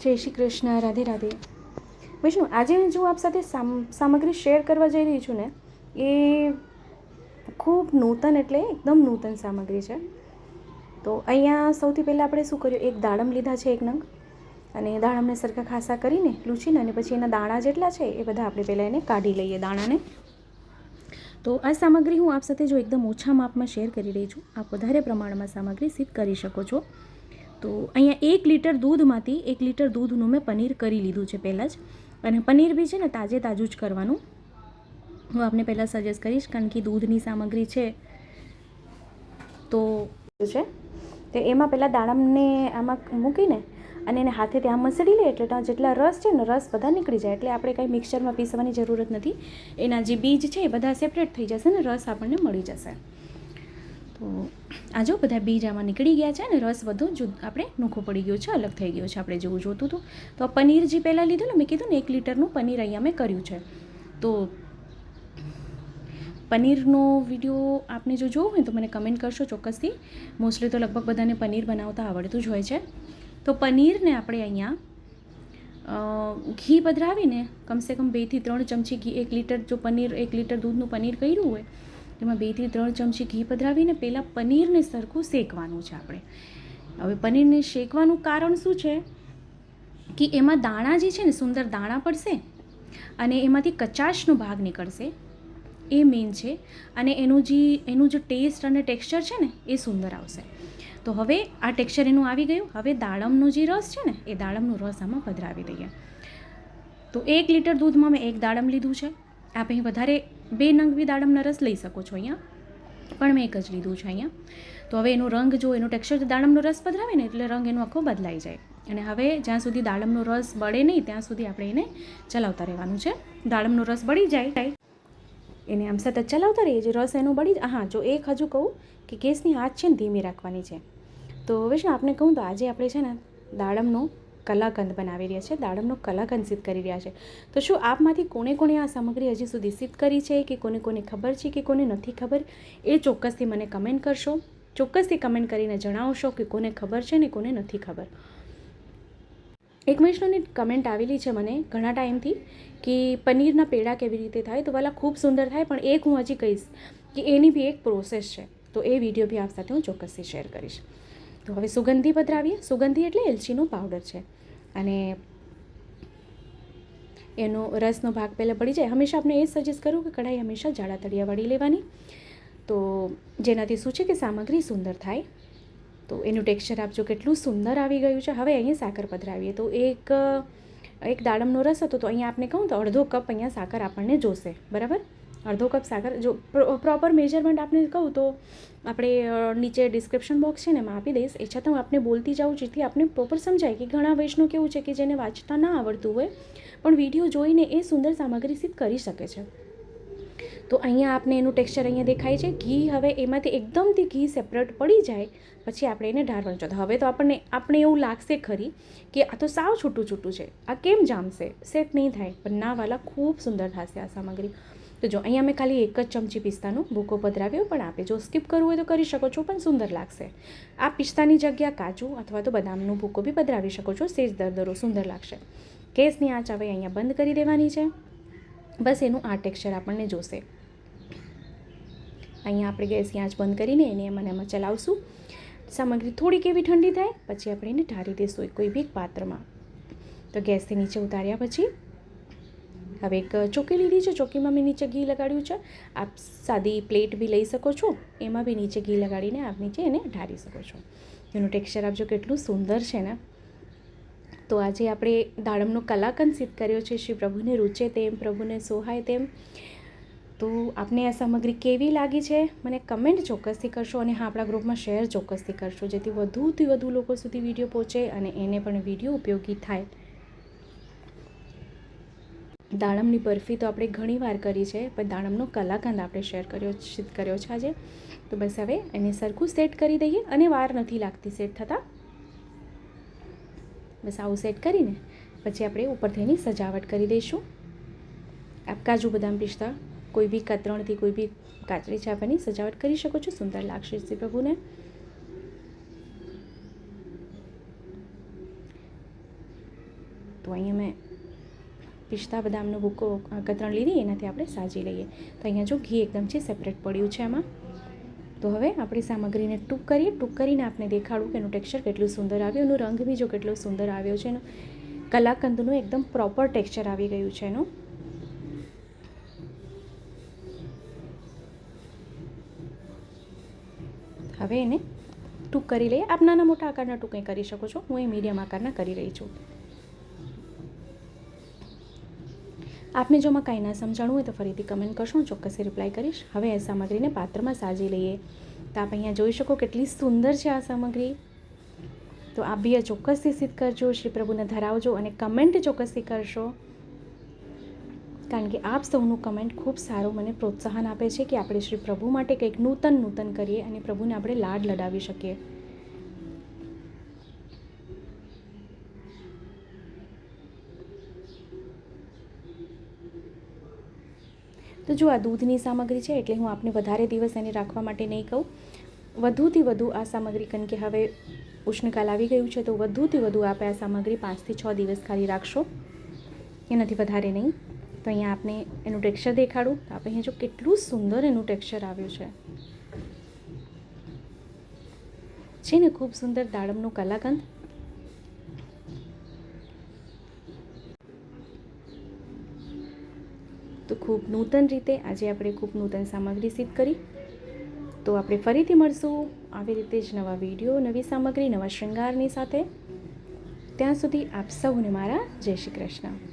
જય શ્રી કૃષ્ણ, રાધે રાધે. વિષ્ણુ, આજે જો આપ સાથે સામગ્રી શેર કરવા જઈ રહી છું ને, એ ખૂબ નૂતન, એટલે એકદમ નૂતન સામગ્રી છે. તો અહીંયા સૌથી પહેલાં આપણે શું કર્યું, એક દાડમ લીધા છે, એક નંગ, અને દાડમને સરખા ખાસા કરીને લૂછીને અને પછી એના દાણા જેટલા છે એ બધા આપણે પહેલાં એને કાઢી લઈએ દાણાને. તો આ સામગ્રી હું આપ સાથે જો એકદમ ઓછા માપમાં શેર કરી રહી છું. આપ વધારે પ્રમાણમાં સામગ્રી સિદ્ધ કરી શકો છો. તો અહીંયા 1 લીટર દૂધમાંથી 1 લીટર દૂધનું મેં પનીર કરી લીધું છે પહેલાં જ. અને પનીર બી છે ને તાજું જ કરવાનું હું આપને પહેલાં સજેસ્ટ કરીશ, કારણ કે દૂધની સામગ્રી છે તો છે. તો એમાં પહેલાં દાડમને આમાં મૂકીને અને એને હાથે ત્યાં મસળી લે, એટલે ત્યાં જેટલા રસ છે ને રસ બધા નીકળી જાય. એટલે આપણે કંઈ મિક્સરમાં પીસવાની જરૂરત નથી. એના જે બીજ છે એ બધા સેપરેટ થઈ જશે ને રસ આપણને મળી જશે. તો આ જો બધા બીજ આમાં નીકળી ગયા છે અને રસ બધો આપણે નોખો પડી ગયો છે, અલગ થઈ ગયો છે આપણે જેવું જોતું હતું. તો આ પનીર જે પહેલાં લીધું ને, મેં કીધું ને 1 લીટરનું પનીર અહીંયા મેં કર્યું છે. તો પનીરનો વિડીયો આપને જો જોવું હોય તો મને કમેન્ટ કરશો ચોક્કસથી. મોસ્ટલી તો લગભગ બધાને પનીર બનાવતા આવડતું જ હોય છે. તો પનીરને આપણે અહીંયા ઘી પધરાવીને કમસે કમ 2 થી 3 ચમચી ઘી, 1 લીટર જો પનીર 1 લીટર દૂધનું પનીર કર્યું હોય તેમાં 2 થી 3 ચમચી ઘી પધરાવીને પહેલાં પનીરને સરખું શેકવાનું છે આપણે. હવે પનીરને શેકવાનું કારણ શું છે કે એમાં દાણા જે છે ને સુંદર દાણા પડશે અને એમાંથી કચાશનો ભાગ નીકળશે, એ મેઇન છે. અને એનું જે ટેસ્ટ અને ટેક્સચર છે ને એ સુંદર આવશે. તો હવે આ ટેક્સચર એનું આવી ગયું. હવે દાડમનો જે રસ છે ને એ દાડમનો રસ આમાં પધરાવી દઈએ. તો 1 લીટર દૂધમાં મેં 1 દાડમ લીધું છે. આપ અહીં વધારે 2 નંગ બી દાડમના રસ લઈ શકો છો અહીંયા, પણ મેં 1 જ લીધું છે અહીંયા. તો હવે એનો રંગ જો, એનો ટેક્સચર દાડમનો રસ પધરાવે ને એટલે રંગ એનો આખો બદલાઈ જાય. અને હવે જ્યાં સુધી દાડમનો રસ બળે નહીં ત્યાં સુધી આપણે એને ચલાવતા રહેવાનું છે. દાડમનો રસ બળી જાય એને આમ સતત ચલાવતા રહીએ. જે રસ એનો બળી જાય. હા, જો એક હજુ કહું કે ગેસની આંચ છે ને ધીમી રાખવાની છે. તો વિષ્ણુ આપને કહું તો આજે આપણે છે ને દાડમનો કલાકંદ બનાવી રહ્યા છે, દાડમનો કલાકંદ સિદ્ધ કરી રહ્યા છે. તો શું આપમાંથી કોણે આ સામગ્રી હજી સુધી સિદ્ધ કરી છે, કે કોને ખબર છે, કે કોને નથી ખબર, એ ચોક્કસથી મને કમેન્ટ કરશો. ચોક્કસથી કમેન્ટ કરીને જણાવશો કે કોને ખબર છે ને કોને નથી ખબર. એક વિષ્ણુની કમેન્ટ આવેલી છે મને ઘણા ટાઈમથી કે પનીરના પેડા કેવી રીતે થાય. તો ભલા ખૂબ સુંદર થાય, પણ એક હું હજી કહીશ કે એની બી એક પ્રોસેસ છે. તો એ વિડીયો બી આપ સાથે હું ચોક્કસથી શેર કરીશ. તો હવે સુગંધી પધરાવીએ. સુગંધી એટલે એલચીનો પાવડર છે. અને એનો રસનો ભાગ પહેલાં પડી જાય. હંમેશા આપણે એ સજેસ્ટ કરું કે કઢાઈ હંમેશા જાડા તળિયાવાળી લેવાની. તો જેનાથી શું છે કે સામગ્રી સુંદર થાય. તો એનું ટેક્સચર આપજો કેટલું સુંદર આવી ગયું છે. હવે અહીંયા સાકર પધરાવીએ. તો એક દાડમનો રસ હતો, તો અહીંયા આપને કહું તો અડધો કપ અહીંયા સાકર આપણને જોશે. બરાબર, અડધો કપ સાકર. જો પ્રોપર મેજરમેન્ટ આપને કહું તો આપણે નીચે ડિસ્ક્રિપ્શન બોક્સ છે ને એમાં આપી દઈશ. એ છતાં હું આપને બોલતી જાઉં જેથી આપને પ્રોપર સમજાય. કે ઘણા વૈષ્ણવ કેવું છે કે જેને વાંચતા ના આવડતું હોય પણ વિડીયો જોઈને એ સુંદર સામગ્રી સિદ્ધ કરી શકે છે. તો અહીંયા આપને એનું ટેક્સચર અહીંયા દેખાય છે. ઘી હવે એમાંથી એકદમથી ઘી સેપરેટ પડી જાય પછી આપણે એને ઢારવાનું છે. હવે તો આપણે એવું લાગશે ખરી કે આ તો સાવ છૂટું છે, આ કેમ જામશે, સેટ નહીં થાય. પણ ના વાલા, ખૂબ સુંદર થશે આ સામગ્રી. તો જો અહીંયા મેં ખાલી 1 જ ચમચી પિસ્તાનો ભૂકો પધરાવ્યો, પણ આપે જો સ્કીપ કરવું હોય તો કરી શકો છો, પણ સુંદર લાગશે. આ પિસ્તાની જગ્યા કાજુ અથવા તો બદામનો ભૂકો બી પધરાવી શકો છો. સેજ દરદરો સુંદર લાગશે. ગેસની આંચ હવે અહીંયા બંધ કરી દેવાની છે. બસ એનું આ ટેક્સચર આપણને જોશે. અહીંયા આપણે ગેસની આંચ બંધ કરીને એને એમાં ચલાવશું. સામગ્રી થોડીક એવી ઠંડી થાય પછી આપણે એને ઢારી દઈશું કોઈ બી પાત્રમાં. તો ગેસથી નીચે ઉતાર્યા પછી હવે એક ચોકી લીધી છે. ચોકીમાં મેં નીચે ઘી લગાડ્યું છે. આપ સાદી પ્લેટ બી લઈ શકો છો, એમાં બી નીચે ઘી લગાડીને આપ નીચે એને ઢારી શકો છો. એનું ટેક્સચર આપજો કેટલું સુંદર છે ને. તો આજે આપણે દાડમનો કલાકંદ સિદ્ધ કર્યો છે. શ્રી પ્રભુને રૂચે તેમ, પ્રભુને સોહાય તેમ. તો આપને આ સામગ્રી કેવી લાગી છે મને કમેન્ટ ચોક્કસથી કરશો. અને હા, આપણા ગ્રુપમાં શેર ચોક્કસથી કરશો જેથી વધુથી વધુ લોકો સુધી વિડીયો પહોંચે અને એને પણ વિડીયો ઉપયોગી થાય. દાડમની બરફી તો આપણે ઘણીવાર કરી છે, પણ દાડમનો કલાકંદ આપણે સિદ્ધ કર્યો છે આજે. તો બસ હવે એને સરખું સેટ કરી દઈએ અને વાર નથી લાગતી સેટ થતાં. બસ આવું સેટ કરીને પછી આપણે ઉપરથી એની સજાવટ કરી દઈશું. આપ કાજુ બદામ પિસ્તા કોઈ બી કતરણથી, કોઈ બી કાચરી ચાપાની સજાવટ કરી શકો છો. સુંદર લાગશે શ્રી પ્રભુને. તો અહીંયા મેં પિસ્તા બદામનો ભૂકો કતરણ લીધી, એનાથી આપણે સાજી લઈએ. તો અહીંયા જો ઘી એકદમ છે સેપરેટ પડ્યું છે એમાં. તો હવે આપણી સામગ્રીને ટૂંક કરીએ. ટૂંક કરીને આપણે દેખાડું કે એનું ટેક્સચર કેટલું સુંદર આવ્યું, એનું રંગ બી જો કેટલો સુંદર આવ્યો છે, એનું કલાકંદનું એકદમ પ્રોપર ટેક્સચર આવી ગયું છે એનું. હવે એને ટૂંક કરી લઈએ. આપ નાના મોટા આકારના ટૂંક કરી શકો છો, હું એ મીડિયમ આકારના કરી રહી છું. આપને જો માં કાંઈ ના સમજાણું હોય તો ફરીથી કમેન્ટ કરશો, હું ચોક્કસ રિપ્લાય કરીશ. હવે એ સામગ્રીને પાત્રમાં સાજી લઈએ. તો આપ અહીંયા જોઈ શકો કેટલી સુંદર છે આ સામગ્રી. તો આપ બી ચોક્કસથી સિદ્ધ કરજો, શ્રી પ્રભુને ધરાવજો અને કમેન્ટ ચોક્કસથી કરશો, કારણ કે આપ સૌનું કમેન્ટ ખૂબ સારું મને પ્રોત્સાહન આપે છે કે આપણે શ્રી પ્રભુ માટે કંઈક નૂતન કરીએ અને પ્રભુને આપણે લાડ લડાવી શકીએ. તો જો આ દૂધની સામગ્રી છે એટલે હું આપને વધારે દિવસ એને રાખવા માટે નહીં કહું. વધુથી વધુ આ સામગ્રી, કારણ કે હવે ઉષ્ણકાલ આવી ગયું છે, તો વધુથી વધુ આપણે આ સામગ્રી 5 થી 6 દિવસ ખાલી રાખશો, એનાથી વધારે નહીં. તો અહીંયા આપને એનું ટેક્સચર દેખાડું. તો આપણે અહીંયા જો કેટલું સુંદર એનું ટેક્સચર આવ્યું છે ને ખૂબ સુંદર દાડમનું કલાકંદ. તો ખૂબ નૂતન રીતે આજે આપણે ખૂબ નૂતન સામગ્રી સિદ્ધ કરી. તો આપણે ફરીથી મળશું આવી રીતે જ નવા વિડીયો, નવી સામગ્રી, નવા શૃંગારની સાથે. ત્યાં સુધી આપ સૌને મારા જય શ્રી કૃષ્ણ.